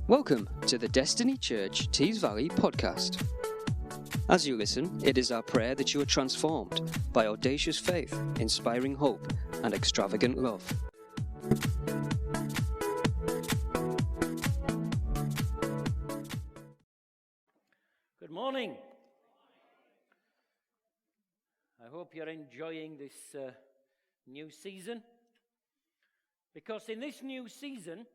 Welcome to the Destiny Church Tees Valley podcast. As you listen, it is our prayer that you are transformed by audacious faith, inspiring hope, and extravagant love. Good morning. I hope you're enjoying this new season, because in this new season,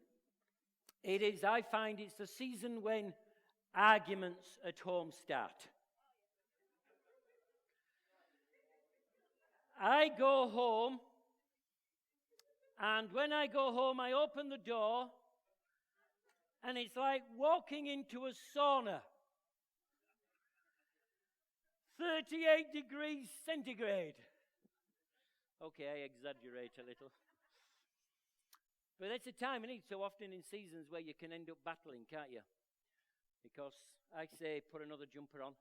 I find it's the season when arguments at home start. I go home, and when I go home, I open the door, and it's like walking into a sauna. 38 degrees centigrade. Okay, I exaggerate a little. But that's a time, isn't it? So often in seasons where you can end up battling, can't you? Because I say, put another jumper on,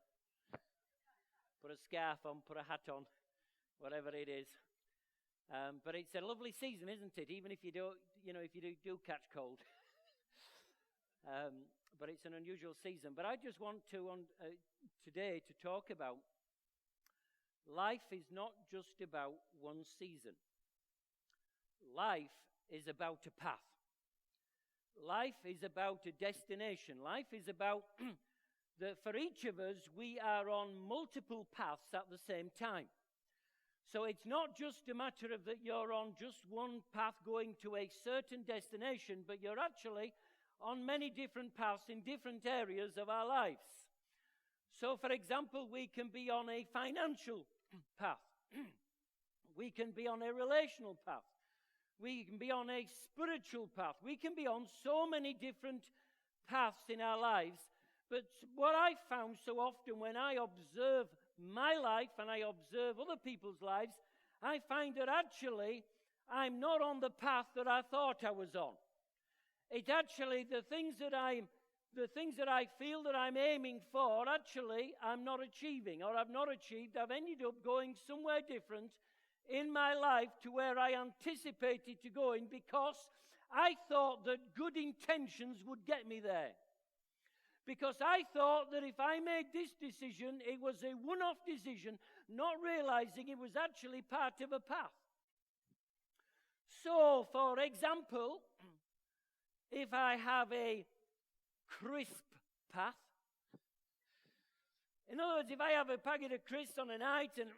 put a scarf on, put a hat on, whatever it is. But it's a lovely season, isn't it? Even if you don't, if you do catch cold. But it's an unusual season. But I just want to, today, to talk about life is not just about one season. Life is about a path. Life is about a destination. Life is about that for each of us, we are on multiple paths at the same time. So it's not just a matter of that you're on just one path going to a certain destination, but you're actually on many different paths in different areas of our lives. So, for example, we can be on a financial path. We can be on a relational path. We can be on a spiritual path. We can be on so many different paths in our lives. But what I found so often when I observe my life and I observe other people's lives, I find that actually I'm not on the path that I thought I was on. It's actually the things that I feel that I'm aiming for, actually I'm not achieving, or I've not achieved. I've ended up going somewhere different in my life to where I anticipated to going, because I thought that good intentions would get me there. Because I thought that if I made this decision, it was a one-off decision, not realizing it was actually part of a path. So, for example, if I have a crisp path, in other words, if I have a packet of crisps on a night and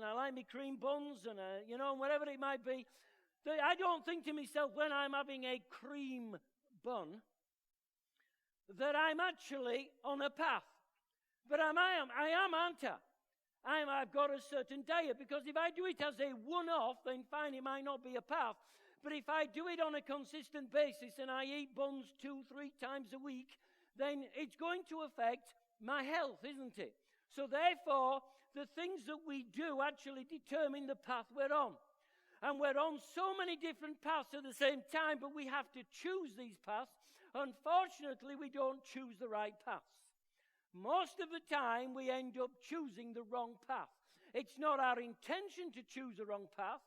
I like my cream buns and whatever it might be, I don't think to myself when I'm having a cream bun that I'm actually on a path. But I am, aren't I? I've got a certain diet, because if I do it as a one-off, then fine, it might not be a path. But if I do it on a consistent basis and I eat buns 2-3 times a week, then it's going to affect my health, isn't it? So therefore, the things that we do actually determine the path we're on. And we're on so many different paths at the same time, but we have to choose these paths. Unfortunately, we don't choose the right paths. Most of the time, we end up choosing the wrong path. It's not our intention to choose the wrong path.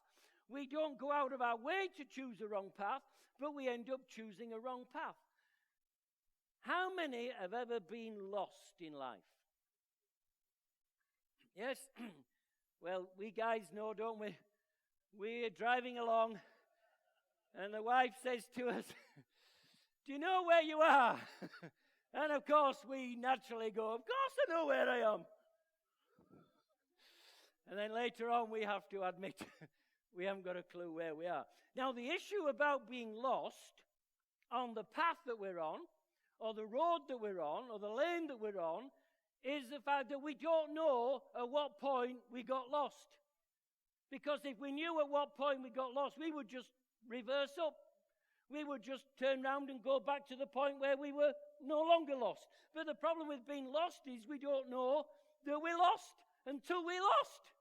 We don't go out of our way to choose the wrong path, but we end up choosing a wrong path. How many have ever been lost in life? Yes? Well, we guys know, don't we? We're driving along, and the wife says to us, "Do you know where you are?" And of course, we naturally go, "Of course I know where I am." And then later on, we have to admit we haven't got a clue where we are. Now, the issue about being lost on the path that we're on, or the road that we're on, or the lane that we're on, is the fact that we don't know at what point we got lost. Because if we knew at what point we got lost, we would just reverse up. We would just turn around and go back to the point where we were no longer lost. But the problem with being lost is we don't know that we're lost until we're lost.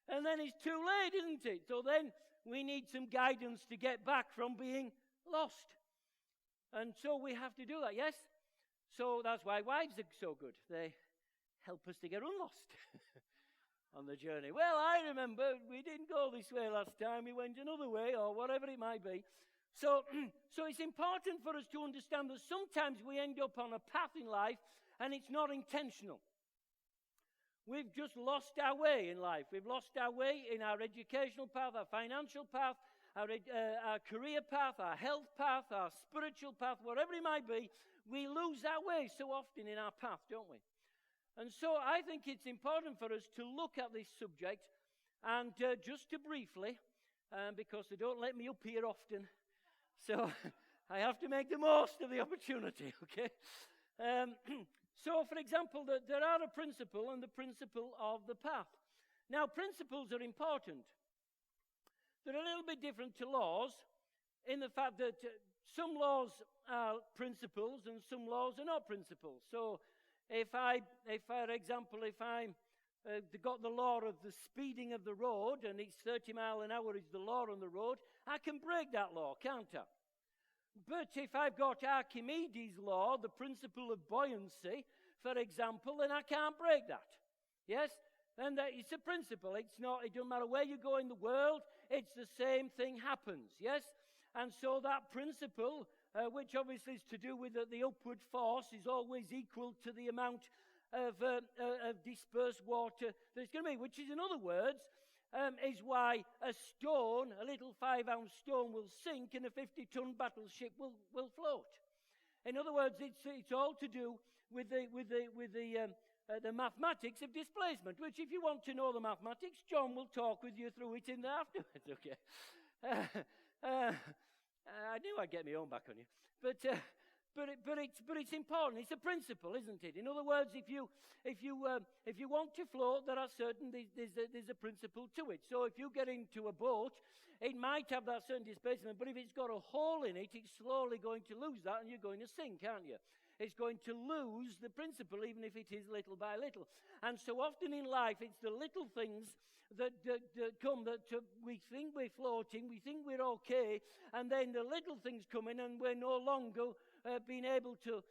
And then it's too late, isn't it? So then we need some guidance to get back from being lost. And so we have to do that, yes? So that's why wives are so good. They help us to get unlost on the journey. Well, I remember we didn't go this way last time. We went another way, or whatever it might be. So it's important for us to understand that sometimes we end up on a path in life and it's not intentional. We've just lost our way in life. We've lost our way in our educational path, our financial path, our career path, our health path, our spiritual path, whatever it might be. We lose our way so often in our path, don't we? And so I think it's important for us to look at this subject and just to briefly, because they don't let me up here often, so I have to make the most of the opportunity, okay? So, for example, there are a principle and the principle of the path. Now, principles are important. They're a little bit different to laws in the fact that some laws are principles and some laws are not principles. So, for example, if I got the law of the speeding of the road and it's 30 miles an hour is the law on the road, I can break that law, can't I? But if I've got Archimedes' law, the principle of buoyancy, for example, then I can't break that. Yes? And it's a principle. It doesn't matter where you go in the world, it's the same thing happens. Yes? And so that principle, which obviously is to do with the upward force, is always equal to the amount of dispersed water there's going to be, which is, in other words, is why a stone, a little 5-ounce stone, will sink and a 50-ton battleship will float. In other words, it's all to do with the mathematics of displacement, which, if you want to know the mathematics, John will talk with you through it in there afterwards. Okay. I knew I'd get my own back on you, but it's important. It's a principle, isn't it? In other words, if you want to float, there are certain there's a principle to it. So if you get into a boat, it might have that certain displacement, but if it's got a hole in it, it's slowly going to lose that, and you're going to sink, aren't you? It's going to lose the principle, even if it is little by little. And so often in life, it's the little things that come that we think we're floating, we think we're okay, and then the little things come in, and we're no longer being able to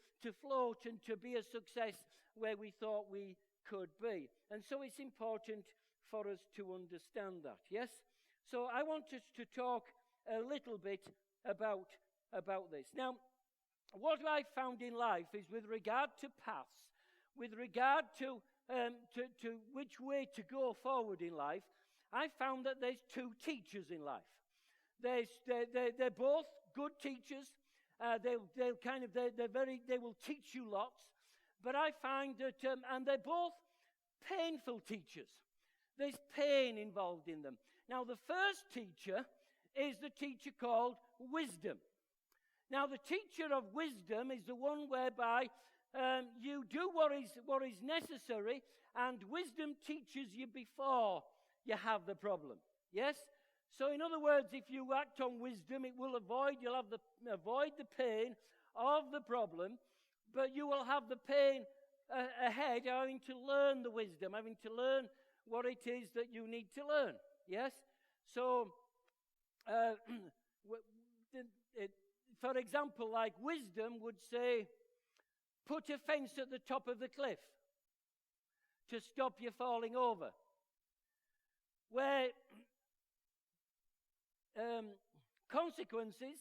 float and to be a success where we thought we could be. And so it's important for us to understand that, yes? So I want us to talk a little bit about this. Now, what I found in life is, with regard to paths, with regard to which way to go forward in life, I found that there's two teachers in life. They're both good teachers. They will teach you lots. But I find that, and they're both painful teachers. There's pain involved in them. Now, the first teacher is the teacher called wisdom. Now, the teacher of wisdom is the one whereby you do what is necessary, and wisdom teaches you before you have the problem. Yes? So, in other words, if you act on wisdom, you'll avoid the pain of the problem, but you will have the pain ahead, having to learn the wisdom, having to learn what it is that you need to learn. Yes? So, for example, like wisdom would say, put a fence at the top of the cliff to stop you falling over. Where consequences,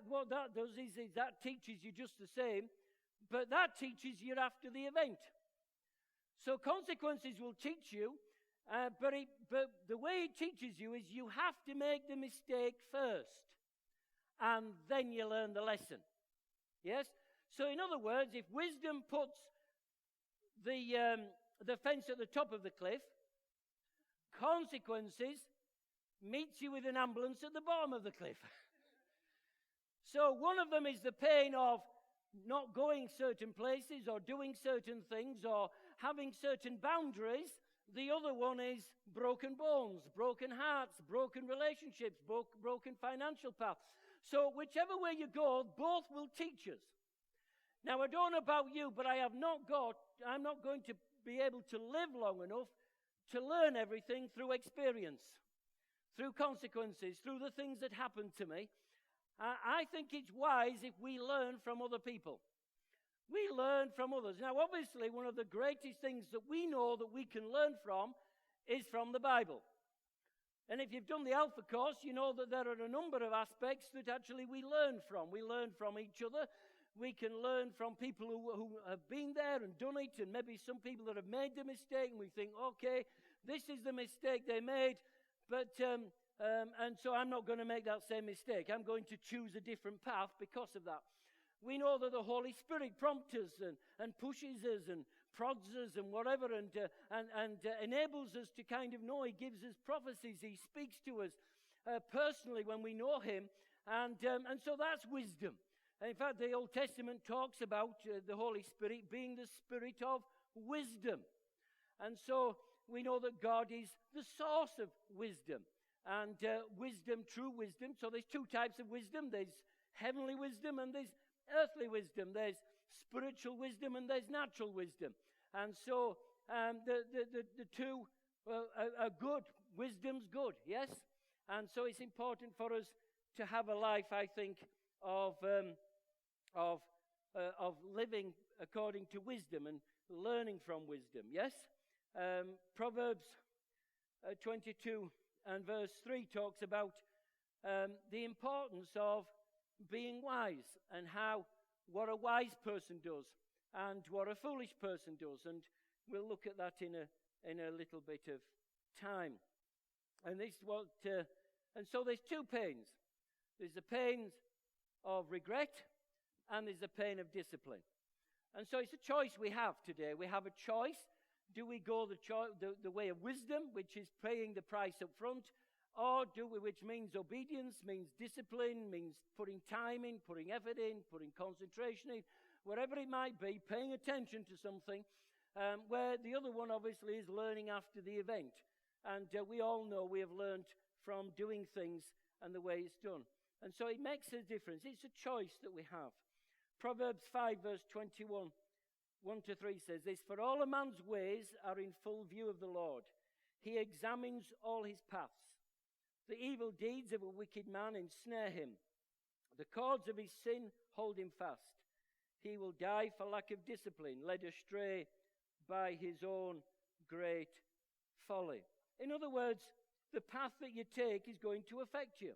what that does is that teaches you just the same, but that teaches you after the event. So consequences will teach you, but the way it teaches you is you have to make the mistake first, and then you learn the lesson. Yes? So in other words, if wisdom puts the fence at the top of the cliff, consequences meets you with an ambulance at the bottom of the cliff. So one of them is the pain of not going certain places or doing certain things or having certain boundaries. The other one is broken bones, broken hearts, broken relationships, broken financial path. So whichever way you go, both will teach us. Now, I don't know about you, but I'm not going to be able to live long enough to learn everything through experience, through consequences, through the things that happen to me. I think it's wise if we learn from other people. We learn from others. Now, obviously, one of the greatest things that we know that we can learn from is from the Bible. And if you've done the Alpha course, you know that there are a number of aspects that actually we learn from. We learn from each other. We can learn from people who have been there and done it, and maybe some people that have made the mistake, and we think, okay, this is the mistake they made, but and so I'm not going to make that same mistake. I'm going to choose a different path because of that. We know that the Holy Spirit prompts us and pushes us and prods us and whatever, and enables us to kind of know. He gives us prophecies. He speaks to us personally when we know Him, and so that's wisdom. And in fact, the Old Testament talks about the Holy Spirit being the Spirit of wisdom. And so we know that God is the source of wisdom. And wisdom, true wisdom. So there's two types of wisdom. There's heavenly wisdom and there's earthly wisdom. There's spiritual wisdom and there's natural wisdom. And so the two are good. Wisdom's good, yes? And so it's important for us to have a life, I think, of living according to wisdom and learning from wisdom, yes? Proverbs 22 and verse 3 talks about the importance of being wise and what a wise person does and what a foolish person does, and we'll look at that in a little bit of time. And and so there's two pains. There's the pains of regret, and there's the pain of discipline. And so it's a choice we have today. We have a choice. Do we go the way of wisdom, which is paying the price up front, or do we, which means obedience, means discipline, means putting time in, putting effort in, putting concentration in, whatever it might be, paying attention to something, where the other one obviously is learning after the event. And we all know we have learned from doing things and the way it's done. And so it makes a difference. It's a choice that we have. Proverbs 5 verse 21, 1-3 says this: "For all a man's ways are in full view of the Lord. He examines all his paths. The evil deeds of a wicked man ensnare him. The cords of his sin hold him fast. He will die for lack of discipline, led astray by his own great folly." In other words, the path that you take is going to affect you.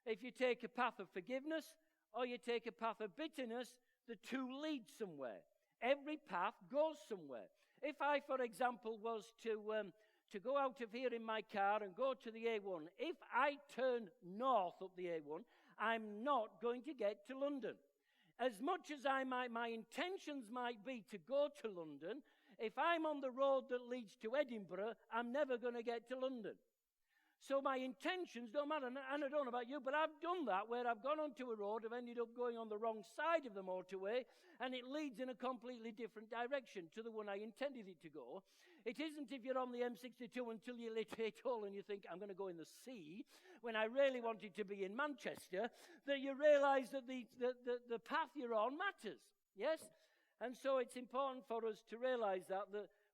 If you take a path of forgiveness or you take a path of bitterness, the two lead somewhere. Every path goes somewhere. If I, for example, was to go out of here in my car and go to the A1, if I turn north up the A1, I'm not going to get to London. As much as my intentions might be to go to London, if I'm on the road that leads to Edinburgh, I'm never going to get to London. So my intentions don't matter. And I don't know about you, but I've done that where I've gone onto a road, I've ended up going on the wrong side of the motorway, and it leads in a completely different direction to the one I intended it to go. It isn't if you're on the M62 until you hit all and you think, I'm going to go in the sea, when I really wanted to be in Manchester, that you realize that the path you're on matters. Yes? And so it's important for us to realize that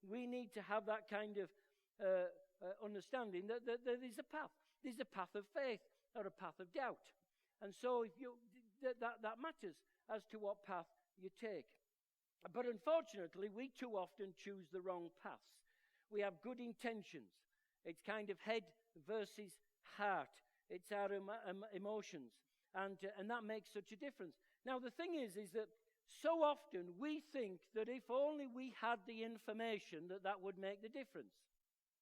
we need to have that kind of understanding that there is a path. There's a path of faith or a path of doubt. And so that matters as to what path you take. But unfortunately, we too often choose the wrong paths. We have good intentions. It's kind of head versus heart. It's our emotions. And that makes such a difference. Now, the thing is that so often we think that if only we had the information that would make the difference.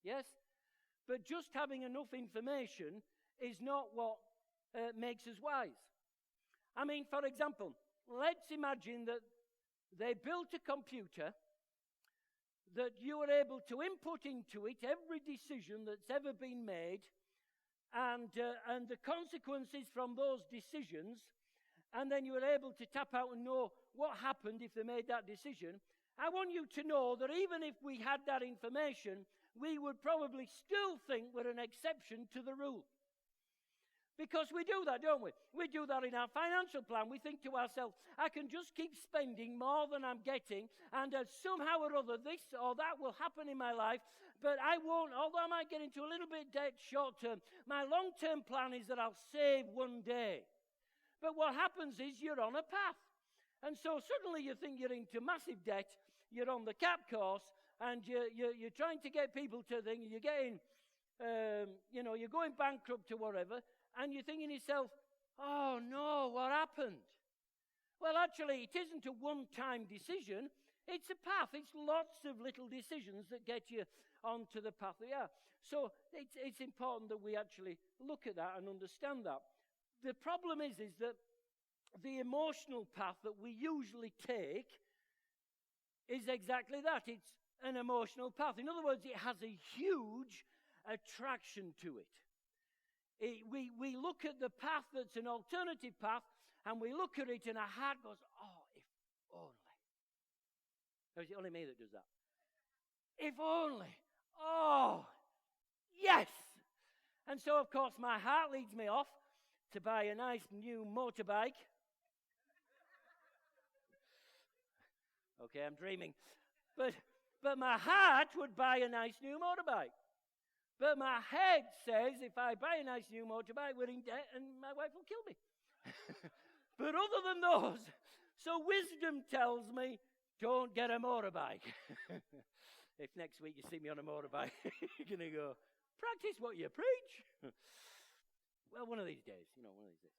Yes? But just having enough information is not what makes us wise. I mean, for example, let's imagine that they built a computer that you were able to input into it every decision that's ever been made and the consequences from those decisions, and then you were able to tap out and know what happened if they made that decision. I want you to know that even if we had that information, we would probably still think we're an exception to the rule. Because we do that, don't we? We do that in our financial plan. We think to ourselves, I can just keep spending more than I'm getting, and somehow or other this or that will happen in my life, but I won't, although I might get into a little bit debt short term, my long-term plan is that I'll save one day. But what happens is you're on a path. And so suddenly you think you're into massive debt, you're on the CAP course, and you're trying to get people to think you're getting you're going bankrupt or whatever, and you're thinking to yourself, oh no, what happened? Well, actually, it isn't a one-time decision. It's a path. It's lots of little decisions that get you onto the path they are. So it's important that we actually look at that and understand that. The problem is that the emotional path that we usually take is exactly that. It's an emotional path. In other words, it has a huge attraction to it. We look at the path that's an alternative path, and we look at it, and our heart goes, oh, if only. Or is it only me that does that? If only. Oh, yes. And so, of course, my heart leads me off to buy a nice new motorbike. Okay, I'm dreaming. But my heart would buy a nice new motorbike. But my head says if I buy a nice new motorbike, we're in debt and my wife will kill me. But other than those, so wisdom tells me, don't get a motorbike. If next week you see me on a motorbike, you're going to go, practice what you preach. Well, one of these days, one of these days.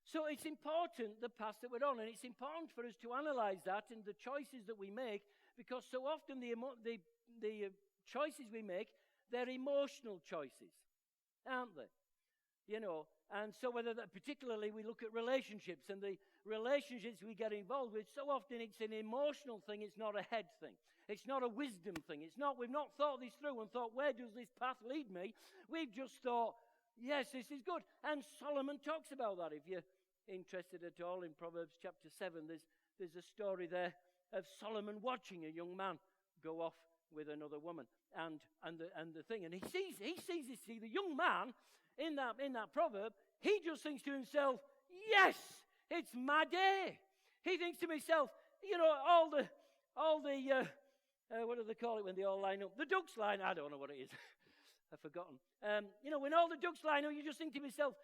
So it's important, the path that we're on, and it's important for us to analyze that and the choices that we make, because so often the choices we make, they're emotional choices, aren't they? And so whether that, particularly we look at relationships, and the relationships we get involved with, so often it's an emotional thing, it's not a head thing. It's not a wisdom thing. We've not thought this through and thought, where does this path lead me? We've just thought, yes, this is good. And Solomon talks about that. If you're interested at all in Proverbs chapter 7, there's a story there of Solomon watching a young man go off with another woman. And the thing, and he sees this, the young man in that proverb, he just thinks to himself, yes, it's my day. He thinks to himself, all the what do they call it when they all line up? The ducks line. I don't know what it is. I've forgotten. When all the ducks line up, you just think to yourself,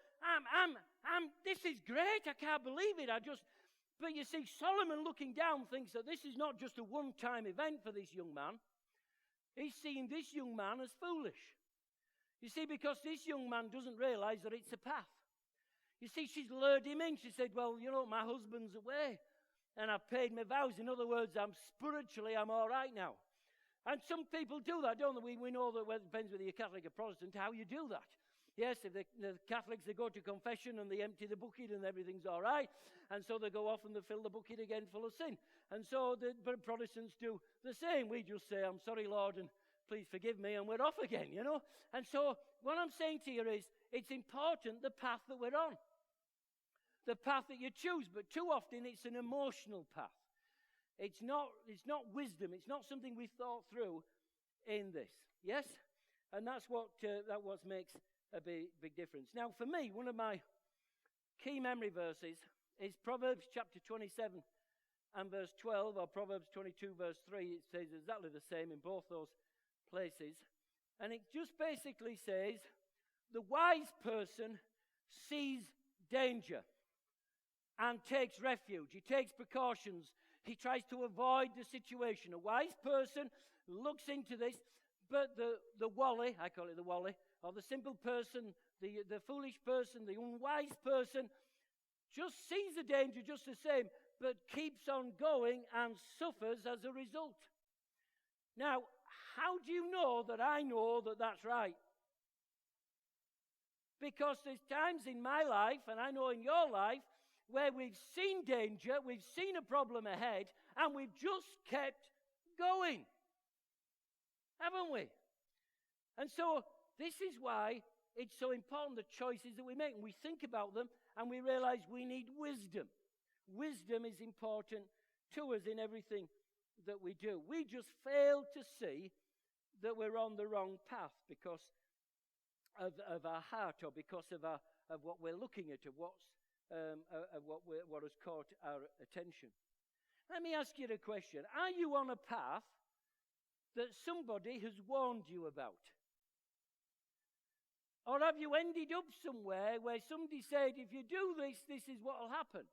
this is great. I can't believe it. But you see, Solomon looking down thinks that this is not just a one-time event for this young man. He's seeing this young man as foolish. You see, because this young man doesn't realize that it's a path. You see, she's lured him in. She said, well, my husband's away, and I've paid my vows. In other words, I'm all right now. And some people do that, don't they? We know that, well, it depends whether you're Catholic or Protestant, how you do that. Yes, if the Catholics, they go to confession and they empty the bucket and everything's all right. And so they go off and they fill the bucket again full of sin. And so the Protestants do the same. We just say, I'm sorry, Lord, and please forgive me, and we're off again, And so what I'm saying to you is, it's important the path that we're on. The path that you choose, but too often it's an emotional path. It's not wisdom. It's not something we thought through in this. Yes? And that's what makes a big difference. Now, for me, one of my key memory verses is Proverbs chapter 27 and verse 12, or Proverbs 22 verse 3. It says exactly the same in both those places. And it just basically says, the wise person sees danger and takes refuge. He takes precautions. He tries to avoid the situation. A wise person looks into this, but the wally, I call it the wally, or the simple person, the foolish person, the unwise person, just sees the danger just the same, but keeps on going and suffers as a result. Now, how do you know that I know that that's right? Because there's times in my life, and I know in your life, where we've seen danger, we've seen a problem ahead, and we've just kept going. Haven't we? And so this is why it's so important, the choices that we make. And we think about them, and we realize we need wisdom. Wisdom is important to us in everything that we do. We just fail to see that we're on the wrong path because of our heart, or because of what we're looking at, of what has caught our attention. Let me ask you a question. Are you on a path that somebody has warned you about? Or have you ended up somewhere where somebody said, if you do this, this is what will happen?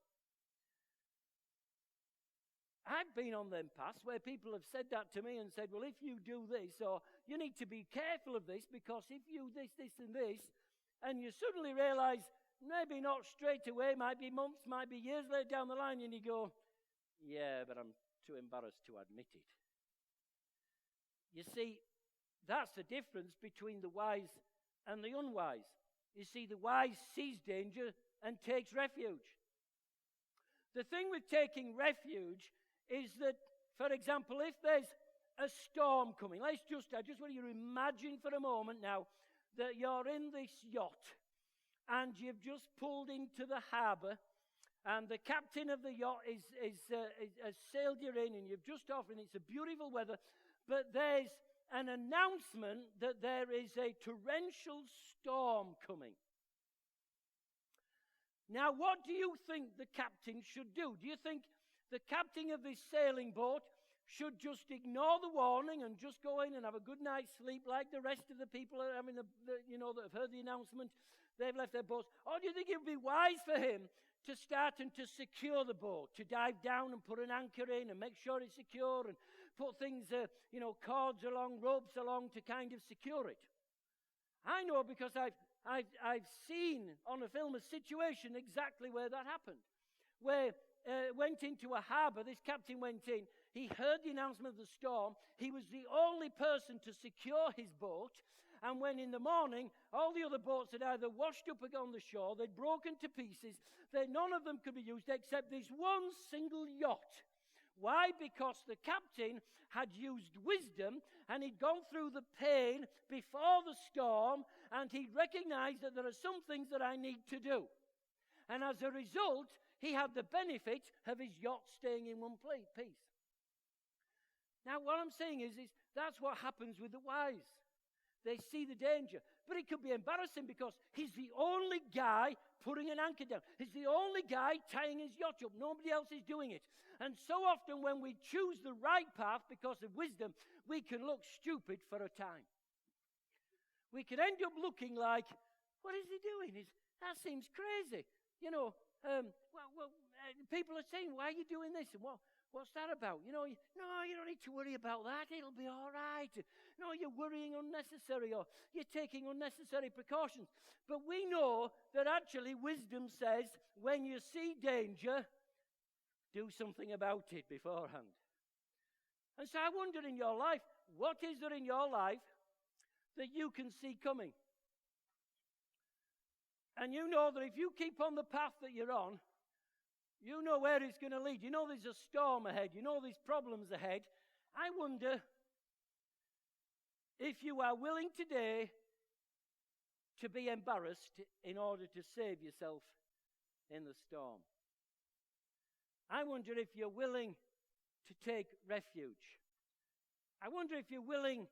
I've been on them paths where people have said that to me and said, well, if you do this, or you need to be careful of this, because if you this, and this, and you suddenly realize, maybe not straight away, might be months, might be years later down the line, and you go, yeah, but I'm too embarrassed to admit it. You see, that's the difference between the wise and the unwise. You see, the wise sees danger and takes refuge. The thing with taking refuge is that, for example, if there's a storm coming, I just want you to imagine for a moment now that you're in this yacht and you've just pulled into the harbour, and the captain of the yacht has sailed you in, and you've just off, and it's a beautiful weather, but there's an announcement that there is a torrential storm coming. Now, what do you think the captain should do? Do you think the captain of this sailing boat should just ignore the warning and just go in and have a good night's sleep like the rest of the people that have heard the announcement? They've left their boats. Or do you think it would be wise for him to start and to secure the boat, to dive down and put an anchor in and make sure it's secure and put things, cords along, ropes along to kind of secure it? I know, because I've seen on a film a situation exactly where that happened, where went into a harbour. This captain went in. He heard the announcement of the storm. He was the only person to secure his boat. And when in the morning, all the other boats had either washed up on the shore, they'd broken to pieces, none of them could be used except this one single yacht. Why? Because the captain had used wisdom, and he'd gone through the pain before the storm, and he'd recognized that there are some things that I need to do. And as a result, he had the benefit of his yacht staying in one piece. Now, what I'm saying is that's what happens with the wise. They see the danger. But it could be embarrassing because he's the only guy putting an anchor down. He's the only guy tying his yacht up. Nobody else is doing it. And so often when we choose the right path because of wisdom, we can look stupid for a time. We could end up looking like, what is he doing? That seems crazy. People are saying, why are you doing this? And what's that about? No, you don't need to worry about that. It'll be all right. No, you're worrying unnecessary, or you're taking unnecessary precautions. But we know that actually wisdom says, when you see danger, do something about it beforehand. And so I wonder, in your life, what is there in your life that you can see coming? And you know that if you keep on the path that you're on, you know where it's going to lead. You know there's a storm ahead. You know there's problems ahead. I wonder if you are willing today to be embarrassed in order to save yourself in the storm. I wonder if you're willing to take refuge. I wonder if you're willing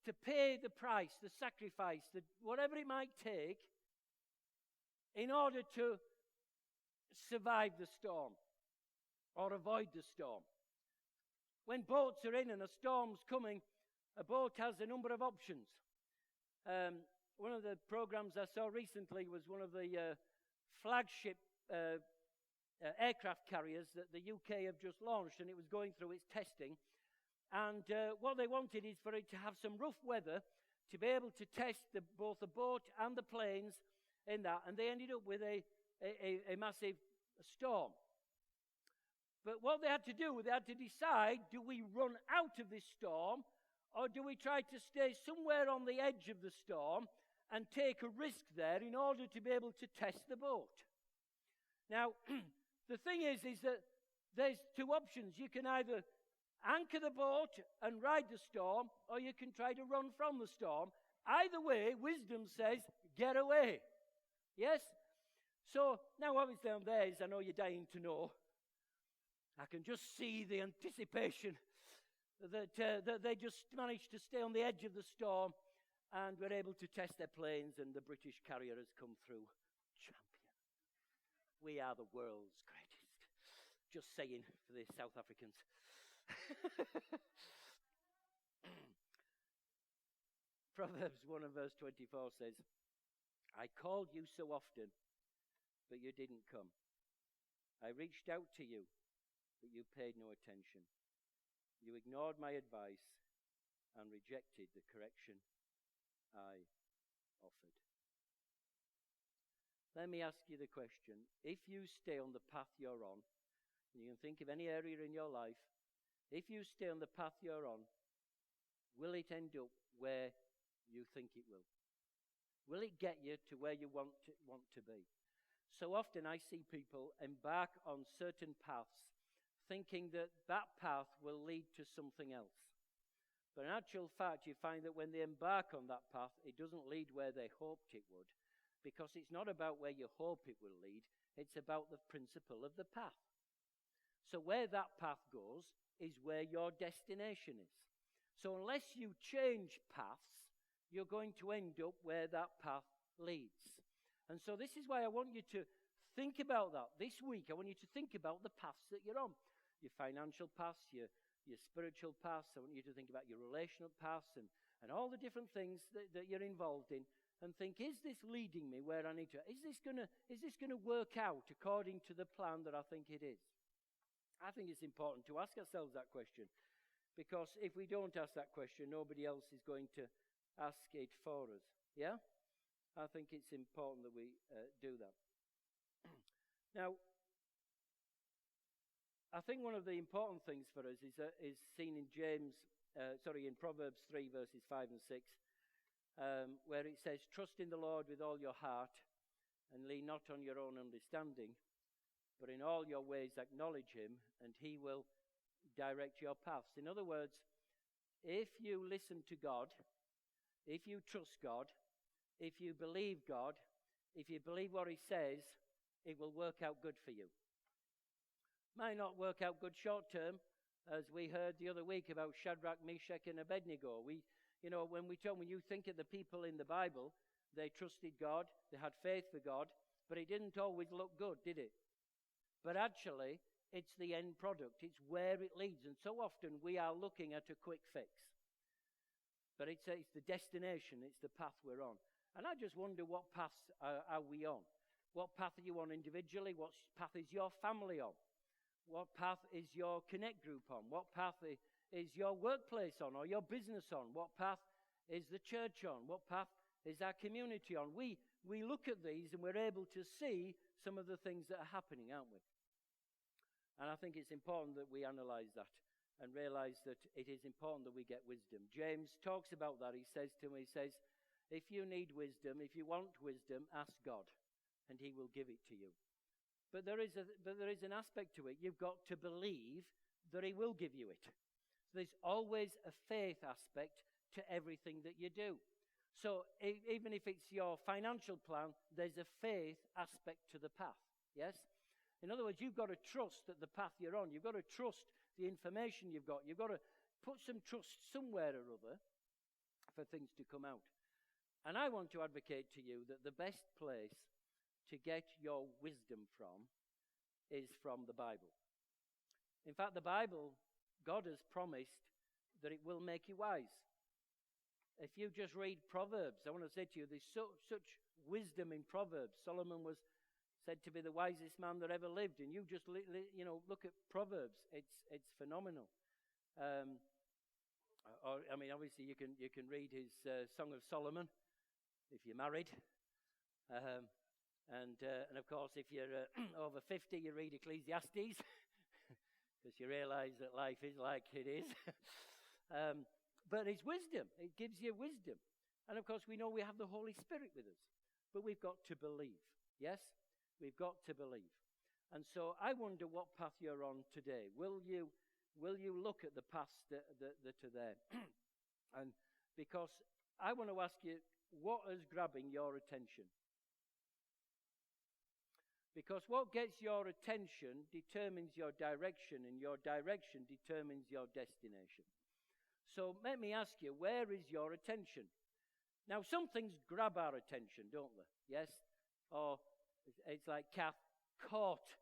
to pay the price, the sacrifice, whatever it might take, in order to survive the storm or avoid the storm. When boats are in and a storm's coming, a boat has a number of options. One of the programs I saw recently was one of the flagship aircraft carriers that the UK have just launched, and it was going through its testing. And what they wanted is for it to have some rough weather to be able to test both the boat and the planes in that. And they ended up with a massive storm. But what they had to do, they had to decide, do we run out of this storm, or do we try to stay somewhere on the edge of the storm and take a risk there in order to be able to test the boat? Now, the thing is that there's two options. You can either anchor the boat and ride the storm, or you can try to run from the storm. Either way, wisdom says, get away. Yes? So, now obviously on theirs, I know you're dying to know. I can just see the anticipation that they just managed to stay on the edge of the storm and were able to test their planes, and the British carrier has come through. Champion. We are the world's greatest. Just saying for the South Africans. Proverbs 1 and verse 24 says, I called you so often, but you didn't come. I reached out to you, but you paid no attention. You ignored my advice and rejected the correction I offered. Let me ask you the question. If you stay on the path you're on, and you can think of any area in your life, if you stay on the path you're on, will it end up where you think it will? Will it get you to where you want to be? So often I see people embark on certain paths thinking that that path will lead to something else. But in actual fact, you find that when they embark on that path, it doesn't lead where they hoped it would, because it's not about where you hope it will lead, it's about the principle of the path. So where that path goes is where your destination is. So unless you change paths, you're going to end up where that path leads. And so this is why I want you to think about that. This week, I want you to think about the paths that you're on. Your financial paths, your spiritual paths. I want you to think about your relational paths and all the different things that you're involved in, and think, is this leading me where I need to? Is this gonna work out according to the plan that I think it is? I think it's important to ask ourselves that question, because if we don't ask that question, nobody else is going to ask it for us. Yeah? I think it's important that we do that. Now, I think one of the important things for us is seen in in Proverbs 3 verses 5 and 6, where it says, "Trust in the Lord with all your heart, and lean not on your own understanding, but in all your ways acknowledge him, and he will direct your paths." In other words, if you listen to God, if you trust God, if you believe God, if you believe what he says, it will work out good for you. Might not work out good short term, as we heard the other week about Shadrach, Meshach, and Abednego. When you think of the people in the Bible, they trusted God, they had faith for God, but it didn't always look good, did it? But actually, it's the end product. It's where it leads. And so often we are looking at a quick fix. But it's the destination, it's the path we're on. And I just wonder, what paths are we on? What path are you on individually? What path is your family on? What path is your connect group on? What path is your workplace on, or your business on? What path is the church on? What path is our community on? We look at these and we're able to see some of the things that are happening, aren't we? And I think it's important that we analyze that and realize that it is important that we get wisdom. James talks about that. He says, if you need wisdom, if you want wisdom, ask God, and he will give it to you. But there is an aspect to it. You've got to believe that he will give you it. So there's always a faith aspect to everything that you do. So even if it's your financial plan, there's a faith aspect to the path. Yes? In other words, you've got to trust that the path you're on. You've got to trust the information you've got. You've got to put some trust somewhere or other for things to come out. And I want to advocate to you that the best place to get your wisdom from is from the Bible. In fact, the Bible, God has promised that it will make you wise. If you just read Proverbs, I want to say to you, there's such wisdom in Proverbs. Solomon was said to be the wisest man that ever lived, and you just look at Proverbs. It's phenomenal. Obviously you can read his Song of Solomon if you're married. And of course, if you're over 50, you read Ecclesiastes, because you realize that life is like it is. But it's wisdom. It gives you wisdom. And of course, we know we have the Holy Spirit with us. But we've got to believe. Yes? We've got to believe. And so I wonder what path you're on today. Will you look at the paths that are there? And because I want to ask you, what is grabbing your attention? Because what gets your attention determines your direction, and your direction determines your destination. So let me ask you, where is your attention? Now, some things grab our attention, don't they? Yes? Or it's like Kath caught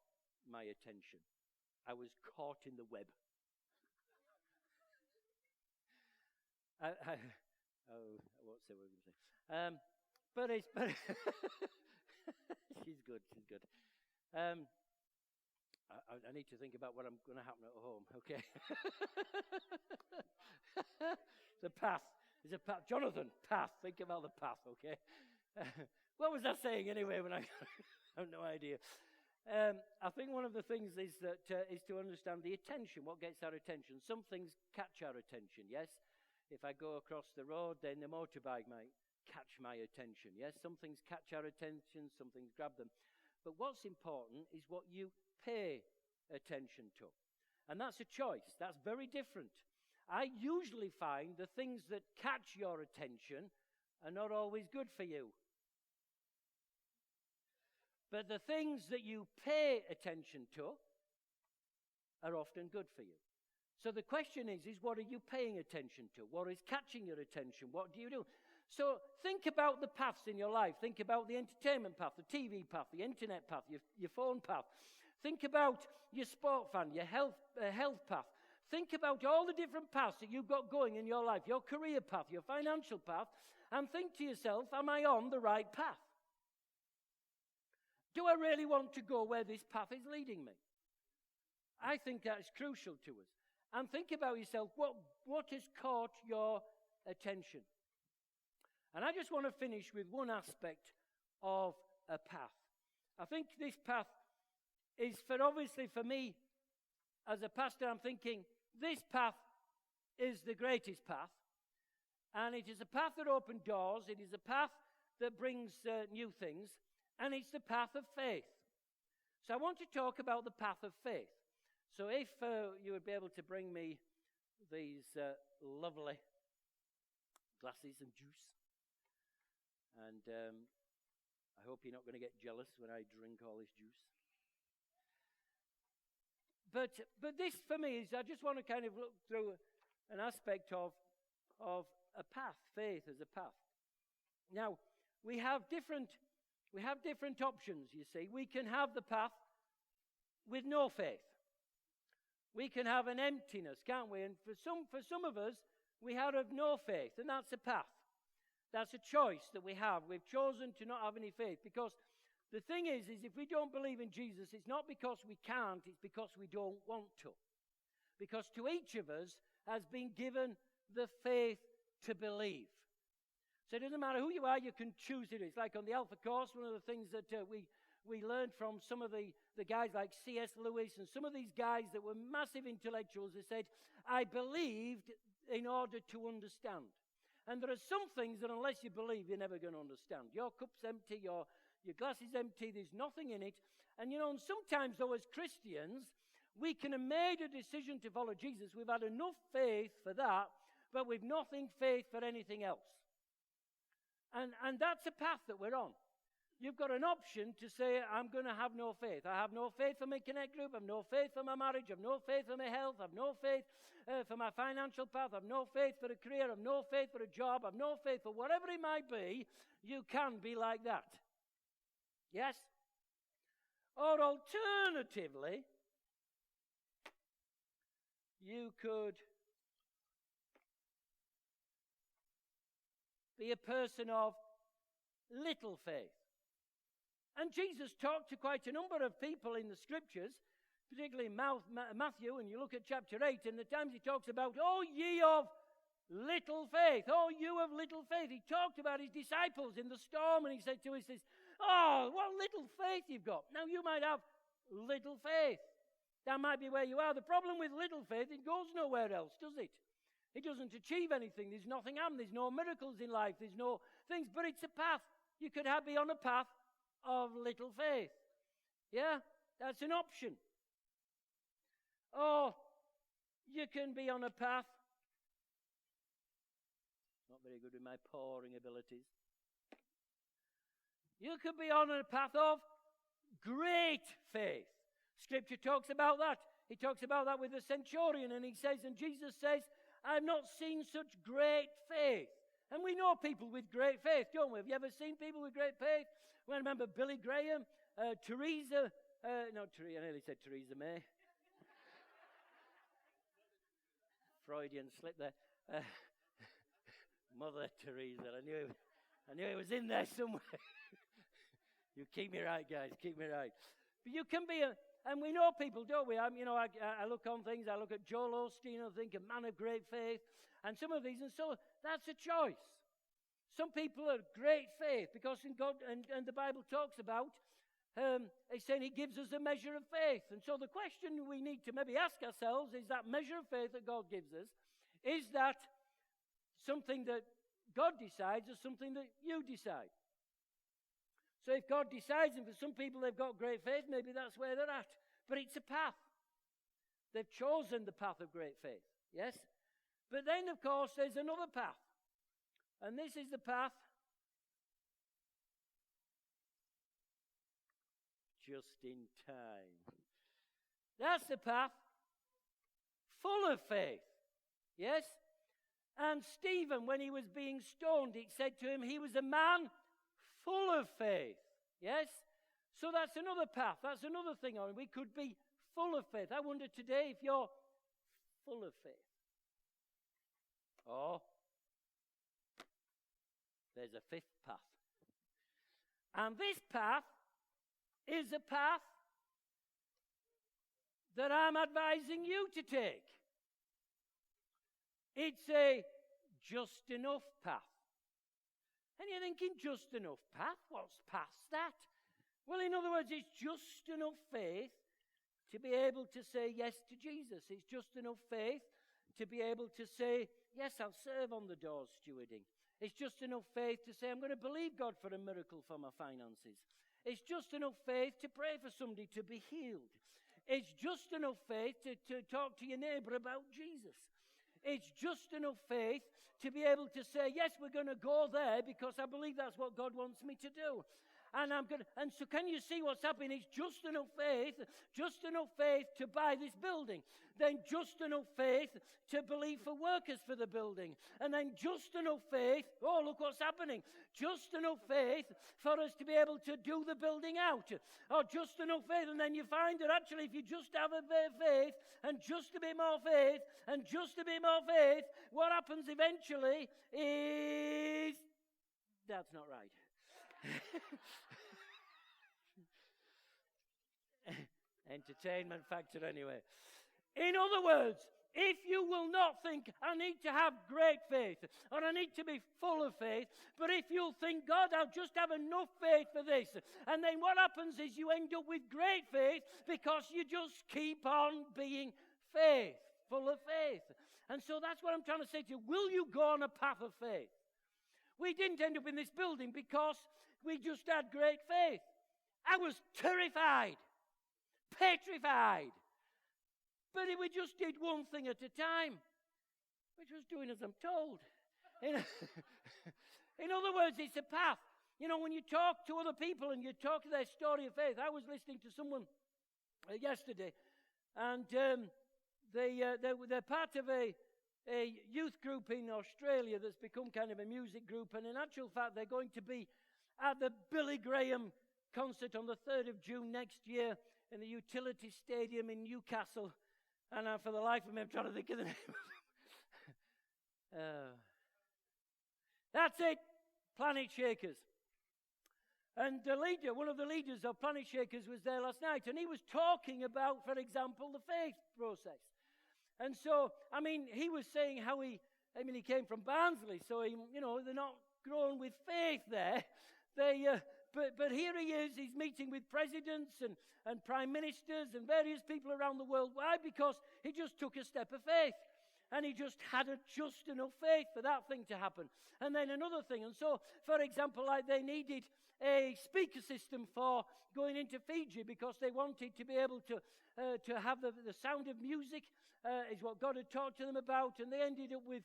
my attention. I was caught in the web. What's the word I'm saying? But she's good. I need to think about what I'm going to happen at home, okay? The path. There's a path. Jonathan, path. Think about the path, okay? What was I saying anyway when I have no idea. I think one of the things is to understand the attention, what gets our attention. Some things catch our attention, yes? If I go across the road, then the motorbike might catch my attention, yes? Some things catch our attention, some things grab them. But what's important is what you pay attention to. And that's a choice. That's very different. I usually find the things that catch your attention are not always good for you. But the things that you pay attention to are often good for you. So the question is what are you paying attention to? What is catching your attention? What do you do? So think about the paths in your life. Think about the entertainment path, the TV path, the internet path, your phone path. Think about your sport fan, your health path. Think about all the different paths that you've got going in your life, your career path, your financial path, and think to yourself, am I on the right path? Do I really want to go where this path is leading me? I think that is crucial to us. And think about yourself, what has caught your attention? And I just want to finish with one aspect of a path. I think this path is obviously for me, as a pastor, I'm thinking, this path is the greatest path. And it is a path that opens doors. It is a path that brings new things. And it's the path of faith. So I want to talk about the path of faith. So if you would be able to bring me these lovely glasses of juice. And I hope you're not going to get jealous when I drink all this juice. But this for me is, I just want to kind of look through an aspect of a path, faith as a path. Now, we have different options, you see. We can have the path with no faith. We can have an emptiness, can't we? And for some of us, we have no faith, and that's a path. That's a choice that we have. We've chosen to not have any faith, because the thing is if we don't believe in Jesus, it's not because we can't, it's because we don't want to. Because to each of us has been given the faith to believe. So it doesn't matter who you are, you can choose it. It's like on the Alpha course, one of the things that we learned from some of the guys like C.S. Lewis and some of these guys that were massive intellectuals, they said, I believed in order to understand. And there are some things that unless you believe, you're never going to understand. Your cup's empty, your glass is empty, there's nothing in it. And and sometimes though as Christians, we can have made a decision to follow Jesus. We've had enough faith for that, but we've nothing faith for anything else. And that's a path that we're on. You've got an option to say, I'm going to have no faith. I have no faith for my connect group. I have no faith for my marriage. I have no faith for my health. I have no faith for my financial path. I have no faith for a career. I have no faith for a job. I have no faith for whatever it might be. You can be like that. Yes? Or alternatively, you could be a person of little faith. And Jesus talked to quite a number of people in the scriptures, particularly in Matthew, and you look at chapter 8, and the times he talks about, oh, ye of little faith, oh, you of little faith. He talked about his disciples in the storm, and he said to us, oh, what little faith you've got. Now, you might have little faith. That might be where you are. The problem with little faith, it goes nowhere else, does it? It doesn't achieve anything. There's nothing on. There's no miracles in life. There's no things. But it's a path. You could be on a path of little faith. Yeah? That's an option. Or you can be on a path. Not very good with my pouring abilities. You could be on a path of great faith. Scripture talks about that. He talks about that with the centurion, and he says, and Jesus says, I've not seen such great faith. And we know people with great faith, don't we? Have you ever seen people with great faith? Well, I remember Billy Graham, I nearly said Theresa May. Freudian slip there. Mother Teresa. I knew it was in there somewhere. You keep me right, guys. Keep me right. But you can be And we know people, don't we? I look on things, I look at Joel Osteen, I think a man of great faith, and some of these, and so that's a choice. Some people are great faith because in God, and the Bible talks about, it's saying He gives us a measure of faith. And so the question we need to maybe ask ourselves is that measure of faith that God gives us, is that something that God decides or something that you decide? So if God decides, and for some people they've got great faith, maybe that's where they're at. But it's a path. They've chosen the path of great faith, yes? But then, of course, there's another path. And this is the path just in time. That's the path full of faith, yes? And Stephen, when he was being stoned, it said to him, he was a man full of faith. Yes? So that's another path. That's another thing. We could be full of faith. I wonder today if you're full of faith. Oh, there's a fifth path. And this path is a path that I'm advising you to take. It's a just enough path. And you're thinking, just enough path? What's past that? Well, in other words, it's just enough faith to be able to say yes to Jesus. It's just enough faith to be able to say, yes, I'll serve on the doors stewarding. It's just enough faith to say, I'm going to believe God for a miracle for my finances. It's just enough faith to pray for somebody to be healed. It's just enough faith to talk to your neighbor about Jesus. It's just enough faith to be able to say, yes, we're going to go there because I believe that's what God wants me to do. And so can you see what's happening? It's just enough faith to buy this building. Then just enough faith to believe for workers for the building. And then just enough faith, oh, look what's happening. Just enough faith for us to be able to do the building out. Or just enough faith. And then you find that actually if you just have a bit of faith and just a bit more faith and just a bit more faith, what happens eventually is that's not right. Entertainment factor anyway. In other words, if you will not think, I need to have great faith, or I need to be full of faith, but if you'll think, God, I'll just have enough faith for this, and then what happens is you end up with great faith because you just keep on being full of faith. And so that's what I'm trying to say to you. Will you go on a path of faith? We didn't end up in this building because we just had great faith. I was terrified, petrified. But we just did one thing at a time, which was doing as I'm told. In other words, it's a path. You know, when you talk to other people and you talk to their story of faith, I was listening to someone yesterday, and they're part of a youth group in Australia that's become kind of a music group, and in actual fact, they're going to be at the Billy Graham concert on the 3rd of June next year in the Utility Stadium in Newcastle. And for the life of me, I'm trying to think of the name. That's it, Planet Shakers. And the leader, one of the leaders of Planet Shakers was there last night, and he was talking about, for example, the faith process. And so, I mean, he was saying how he came from Barnsley, so they're not grown with faith there. But here he is, he's meeting with presidents and prime ministers and various people around the world. Why? Because he just took a step of faith. And he just had just enough faith for that thing to happen. And then another thing. And so, for example, like they needed a speaker system for going into Fiji because they wanted to be able to have the sound of music is what God had talked to them about. And they ended up with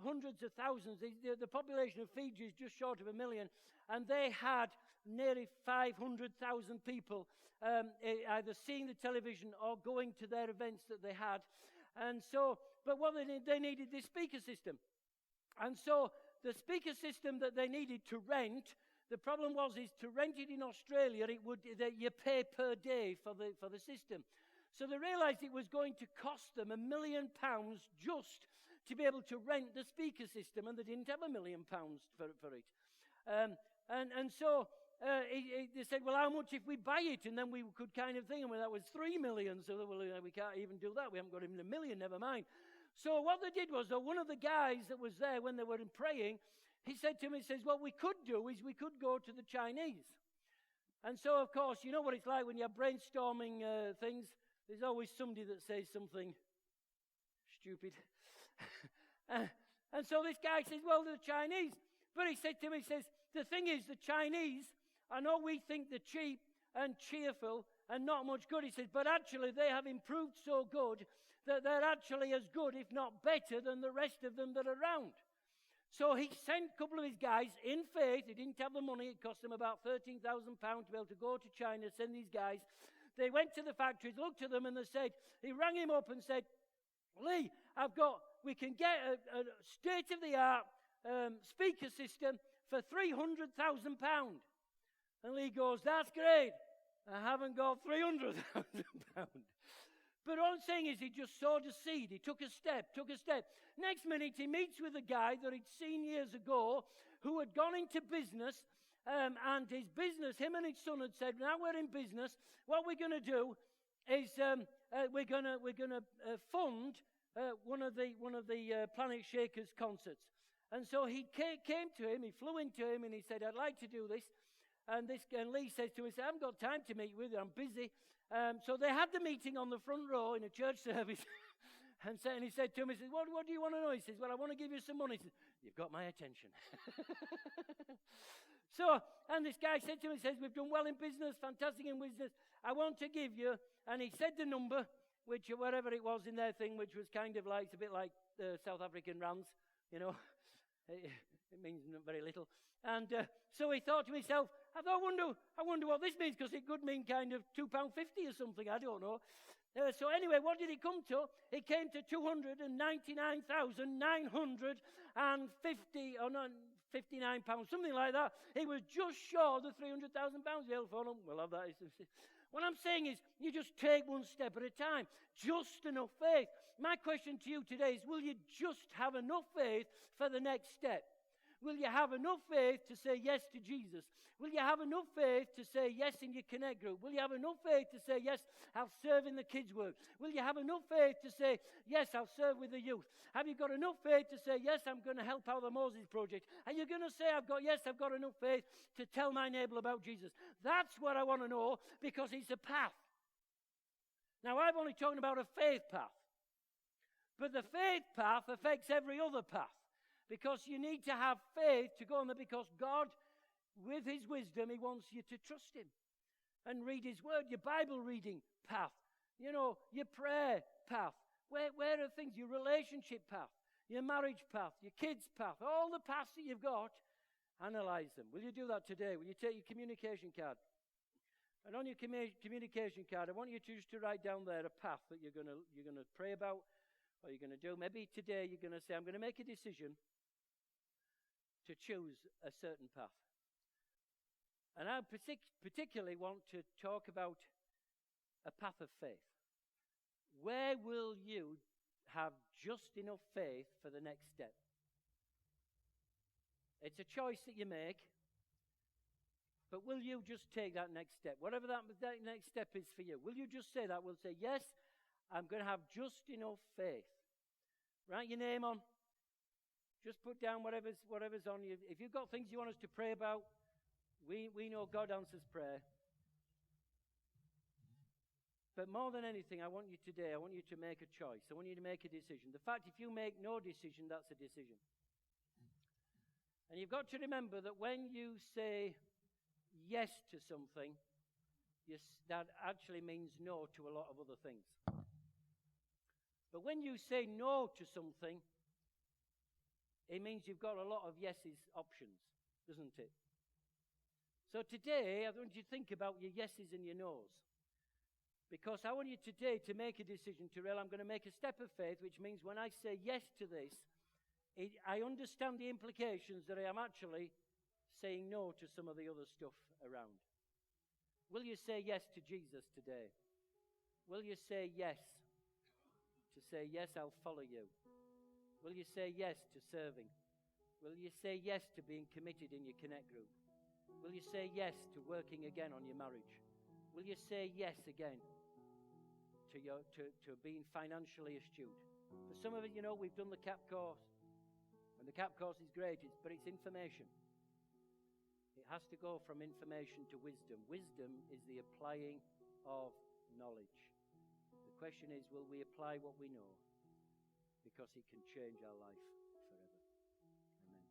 hundreds of thousands. The population of Fiji is just short of 1 million, and they had nearly 500,000 people either seeing the television or going to their events that they had. And so, but what they needed this speaker system. And so the speaker system that they needed to rent, the problem is to rent it in Australia, you pay per day for the system. So they realized it was going to cost them £1 million just to be able to rent the speaker system, and they didn't have £1 million for it. And so they said, well, how much if we buy it? And then we could kind of think, well, that was 3 million. So well, we can't even do that. We haven't got even a million, never mind. So what they did was, one of the guys that was there when they were praying, he said to me, he says, what we could do is we could go to the Chinese. And so, of course, you know what it's like when you're brainstorming things. There's always somebody that says something stupid. And so this guy says, well, the Chinese. But he said to me, he says, the thing is, the Chinese, I know we think they're cheap and cheerful and not much good. He says, but actually they have improved so good that they're actually as good, if not better, than the rest of them that are around. So he sent a couple of his guys in faith. He didn't have the money. It cost him about £13,000 to be able to go to China, send these guys. They went to the factories, looked at them, and they said, he rang him up and said, Lee, we can get a state-of-the-art speaker system for £300,000. And Lee goes, that's great. I haven't got £300,000. But all I'm saying is he just sowed a seed. He took a step. Next minute, he meets with a guy that he'd seen years ago who had gone into business, and his business, him and his son had said, now we're in business, what we're going to do is we're going to fund one of the Planet Shakers concerts. And so he came to him, he flew into him, and he said, I'd like to do this. And Lee says to him, I haven't got time to meet with you, I'm busy. So they had the meeting on the front row in a church service. and he said to him, he says, what do you want to know? He says, well, I want to give you some money. He says, you've got my attention. And this guy said to him, he says, we've done well in business, fantastic in business. I want to give you, and he said the number, which whatever it was in their thing, which was kind of like, it's a bit like the South African rands, you know. It means very little. And so he thought to himself, I wonder what this means, because it could mean kind of £2.50 or something, I don't know. So anyway, what did he come to? He came to £299,959, something like that. He was just short of the £300,000. They'll phone him. We'll have that. What I'm saying is, you just take one step at a time. Just enough faith. My question to you today is, will you just have enough faith for the next step? Will you have enough faith to say yes to Jesus? Will you have enough faith to say yes in your Connect group? Will you have enough faith to say yes, I'll serve in the kids' work? Will you have enough faith to say yes, I'll serve with the youth? Have you got enough faith to say yes, I'm going to help out the Moses Project? Are you going to say I've got enough faith to tell my neighbour about Jesus? That's what I want to know, because it's a path. Now, I'm only talking about a faith path. But the faith path affects every other path. Because you need to have faith to go on there, because God, with his wisdom, he wants you to trust him and read his word, your Bible reading path, your prayer path. Where are things? Your relationship path, your marriage path, your kids' path, all the paths that you've got, analyze them. Will you do that today? Will you take your communication card? And on your communication card, I want you to just to write down there a path that you're going to pray about, or you're going to do. Maybe today you're going to say, I'm going to make a decision to choose a certain path. And I particularly want to talk about a path of faith. Where will you have just enough faith for the next step? It's a choice that you make, but will you just take that next step? Whatever that next step is for you, will you just say that? We'll say, yes, I'm going to have just enough faith. Write your name on. Just put down whatever's on you. If you've got things you want us to pray about, we know God answers prayer. But more than anything, I want you to make a choice. I want you to make a decision. The fact, if you make no decision, that's a decision. And you've got to remember that when you say yes to something, that actually means no to a lot of other things. But when you say no to something, it means you've got a lot of yeses options, doesn't it? So today, I want you to think about your yeses and your nos. Because I want you today to make a decision to realize I'm going to make a step of faith, which means when I say yes to this, I understand the implications that I am actually saying no to some of the other stuff around. Will you say yes to Jesus today? Will you say yes to say, yes, I'll follow you? Will you say yes to serving? Will you say yes to being committed in your Connect group? Will you say yes to working again on your marriage? Will you say yes again to being financially astute? For some of it, we've done the CAP course. And the CAP course is great, but it's information. It has to go from information to wisdom. Wisdom is the applying of knowledge. The question is, will we apply what we know? Because it can change our life forever. Amen.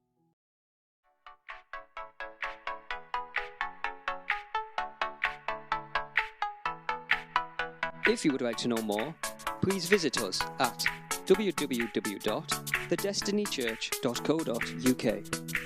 If you would like to know more, please visit us at www.thedestinychurch.co.uk.